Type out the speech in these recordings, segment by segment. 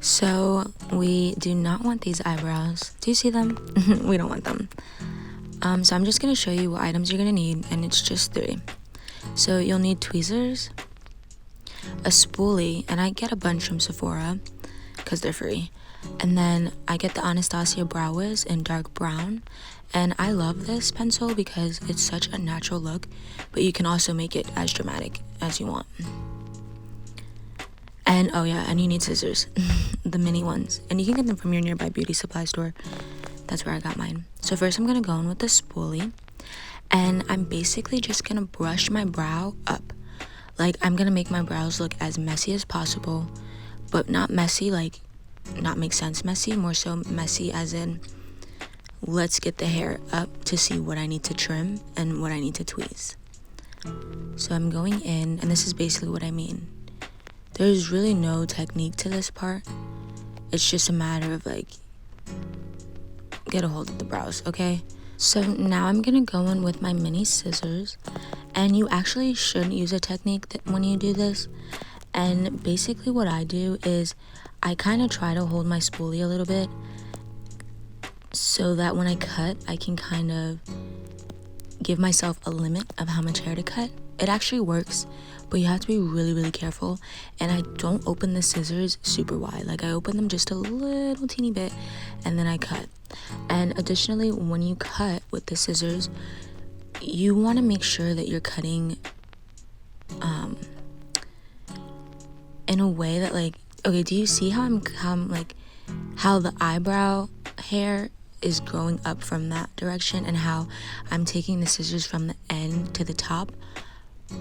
So we do not want these eyebrows. Do you see them? We don't want them. So I'm just gonna show you what items you're gonna need, and it's just 3. So you'll need tweezers, a spoolie, and I get a bunch from Sephora because they're free. And then I get the Anastasia Brow Wiz in dark brown, and I love this pencil because it's such a natural look, but you can also make it as dramatic as you want. And oh yeah, and you need scissors, the mini ones, and you can get them from your nearby beauty supply store. That's where I got mine. So first I'm gonna go in with the spoolie, and I'm basically just gonna brush my brow up. Like, I'm gonna make my brows look as messy as possible, but not messy like not make sense messy, more so messy as in let's get the hair up to see what I need to trim and what I need to tweeze. So I'm going in, and this is basically what I mean. There's really no technique to this part. It's just a matter of like, get a hold of the brows, okay? So now I'm gonna go in with my mini scissors, and you actually should use a technique when you do this. And basically what I do is I kind of try to hold my spoolie a little bit so that when I cut, I can kind of give myself a limit of how much hair to cut. It actually works, but you have to be really, really careful. And I don't open the scissors super wide. Like, I open them just a little teeny bit, and then I cut. And additionally, when you cut with the scissors, you want to make sure that you're cutting in a way that, like, okay, do you see how how the eyebrow hair is growing up from that direction, and how I'm taking the scissors from the end to the top?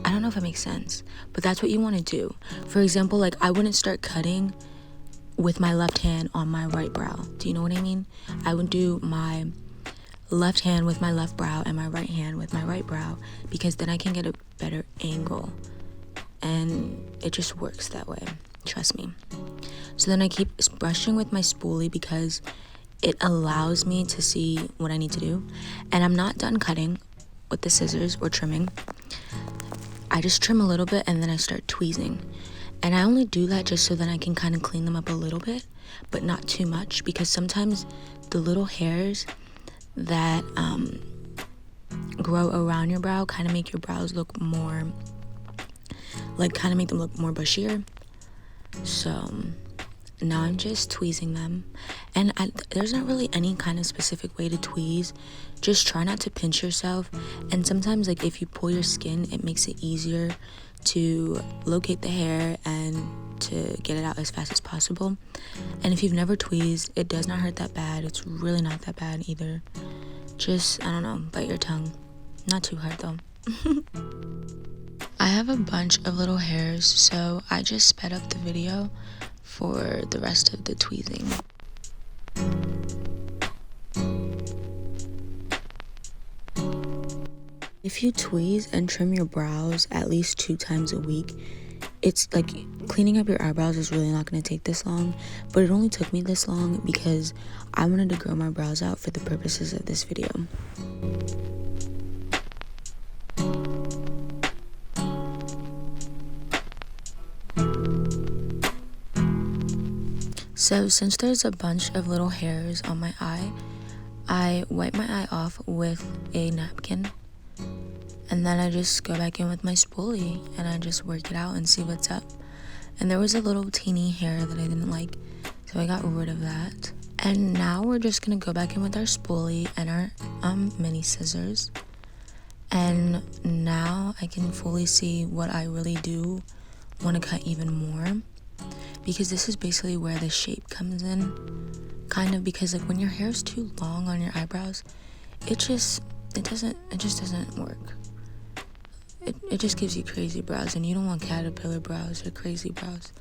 I don't know if it makes sense, but that's what you want to do. For example, like, I wouldn't start cutting with my left hand on my right brow. Do you know what I mean? I would do my left hand with my left brow and my right hand with my right brow, because then I can get a better angle, and it just works that way. Trust me. So then I keep brushing with my spoolie because it allows me to see what I need to do. And I'm not done cutting with the scissors or trimming. I just trim a little bit, and then I start tweezing. And I only do that just so that I can kind of clean them up a little bit, but not too much, because sometimes the little hairs that grow around your brow kind of make your brows look more, like, kind of make them look more bushier. So now I'm just tweezing them, and there's not really any kind of specific way to tweeze. Just try not to pinch yourself, and sometimes, like, if you pull your skin, it makes it easier to locate the hair and to get it out as fast as possible. And if you've never tweezed, it does not hurt that bad. It's really not that bad either. Just, I don't know, bite your tongue. Not too hard though. I have a bunch of little hairs, so I just sped up the video for the rest of the tweezing. If you tweeze and trim your brows at least 2 times a week, it's like cleaning up your eyebrows is really not going to take this long, but it only took me this long because I wanted to grow my brows out for the purposes of this video. So since there's a bunch of little hairs on my eye, I wipe my eye off with a napkin, and then I just go back in with my spoolie and I just work it out and see what's up. And there was a little teeny hair that I didn't like, so I got rid of that. And now we're just gonna go back in with our spoolie and our mini scissors. And now I can fully see what I really do want to cut even more, because this is basically where the shape comes in, kind of, because like when your hair is too long on your eyebrows, it just doesn't work. It just gives you crazy brows, and you don't want caterpillar brows or crazy brows.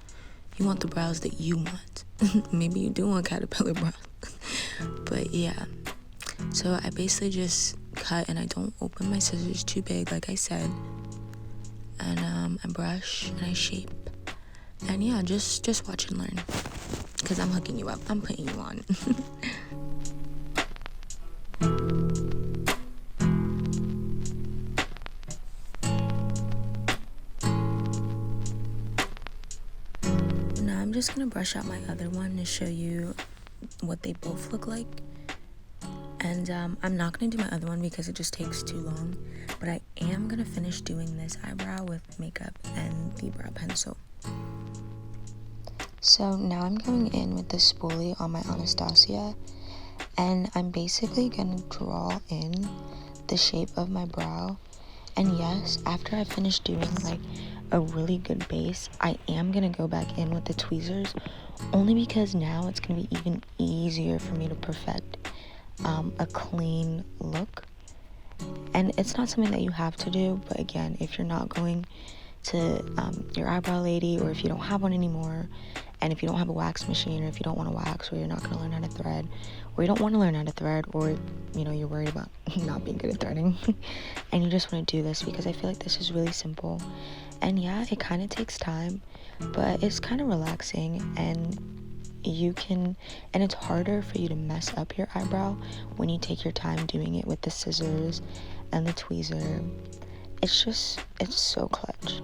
You want the brows that you want. Maybe you do want caterpillar brows. But yeah, so I basically just cut, and I don't open my scissors too big, like I said, and I brush and I shape. And yeah, just watch and learn, because I'm hooking you up. I'm putting you on. just gonna brush out my other one to show you what they both look like. And I'm not gonna do my other one because it just takes too long, but I am gonna finish doing this eyebrow with makeup and the brow pencil. So now I'm going in with the spoolie on my Anastasia, and I'm basically gonna draw in the shape of my brow. And yes, after I finish doing like a really good base, I am gonna go back in with the tweezers, only because now it's gonna be even easier for me to perfect a clean look. And it's not something that you have to do, but again, if you're not going to your eyebrow lady, or if you don't have one anymore, and if you don't have a wax machine, or if you don't want to wax, or you're not going to learn how to thread, or you don't want to learn how to thread, or you know, you're worried about not being good at threading and you just want to do this, because I feel like this is really simple. And yeah, it kind of takes time, but it's kind of relaxing, and it's harder for you to mess up your eyebrow when you take your time doing it with the scissors and the tweezer. It's so clutch.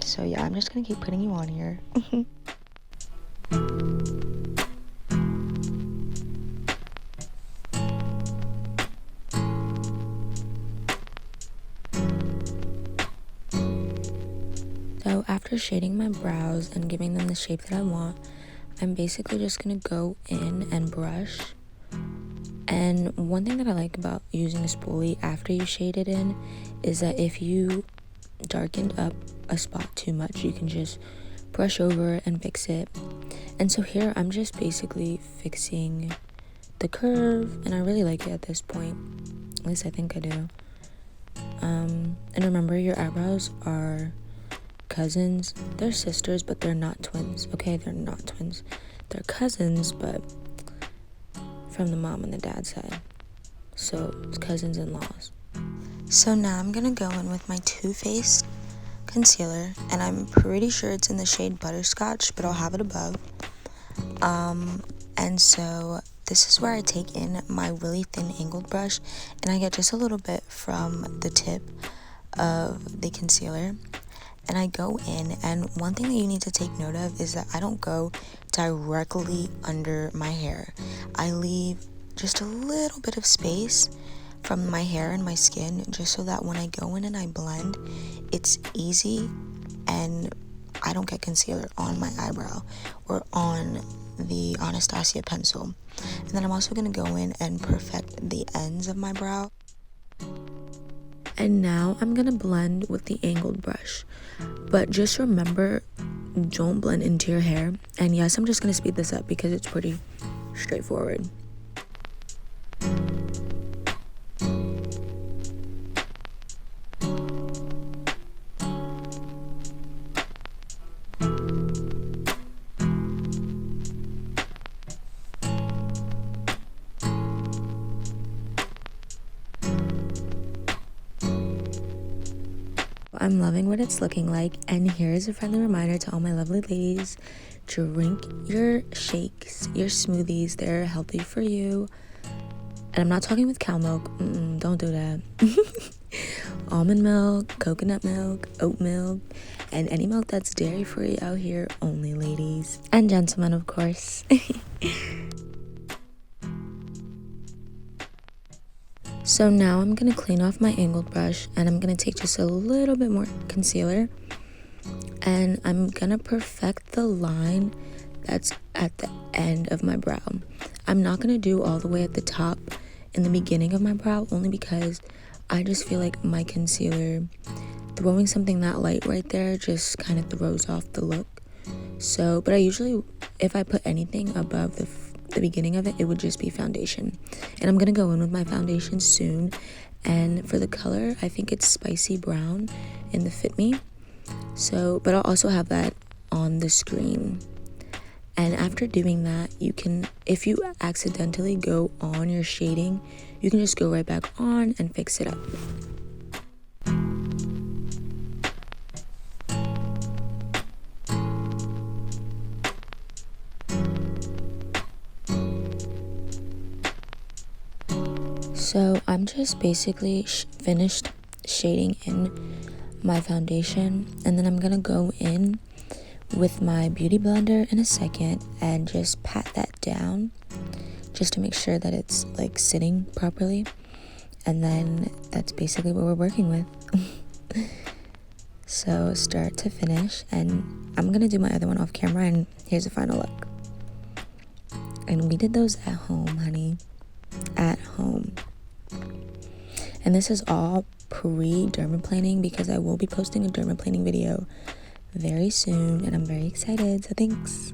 So yeah, I'm just gonna keep putting you on here. So after shading my brows and giving them the shape that I want, I'm basically just gonna go in and brush. And one thing that I like about using a spoolie after you shade it in is that if you darkened up a spot too much, you can just brush over and fix it. And so here I'm just basically fixing the curve, and I really like it at this point. At least I think I do. And remember, your eyebrows are cousins. They're sisters, but they're not twins. Okay, they're not twins. They're cousins, but from the mom and the dad side. So it's cousins-in-laws. So now I'm gonna go in with my Too Faced concealer, and I'm pretty sure it's in the shade Butterscotch, but I'll have it above. And so this is where I take in my really thin angled brush, and I get just a little bit from the tip of the concealer, and I go in. And one thing that you need to take note of is that I don't go directly under my hair. I leave just a little bit of space from my hair and my skin, just so that when I go in and I blend, it's easy and I don't get concealer on my eyebrow or on the Anastasia pencil. And then I'm also going to go in and perfect the ends of my brow. And now I'm going to blend with the angled brush. But just remember, don't blend into your hair. And yes, I'm just going to speed this up because it's pretty straightforward. I'm loving what it's looking like, and here's a friendly reminder to all my lovely ladies: drink your shakes, your smoothies. They're healthy for you. And I'm not talking with cow milk. Don't do that. Almond milk, coconut milk, oat milk, and any milk that's dairy free out here only, ladies and gentlemen, of course. So now I'm going to clean off my angled brush, and I'm going to take just a little bit more concealer, and I'm going to perfect the line that's at the end of my brow. I'm not going to do all the way at the top in the beginning of my brow, only because I just feel like my concealer, throwing something that light right there, just kind of throws off the look. So, but I usually, if I put anything above the beginning of it, it would just be foundation. And I'm gonna go in with my foundation soon. And for the color, I think it's spicy brown in the Fit Me. So, but I'll also have that on the screen. And after doing that, you can, if you accidentally go on your shading, you can just go right back on and fix it up. So I'm just basically finished shading in my foundation, and then I'm gonna go in with my beauty blender in a second and just pat that down just to make sure that it's like sitting properly. And then that's basically what we're working with. So start to finish, and I'm gonna do my other one off camera, and here's the final look. And we did those at home, honey, at home. And this is all pre-dermaplaning because I will be posting a dermaplaning video very soon, and I'm very excited, so thanks.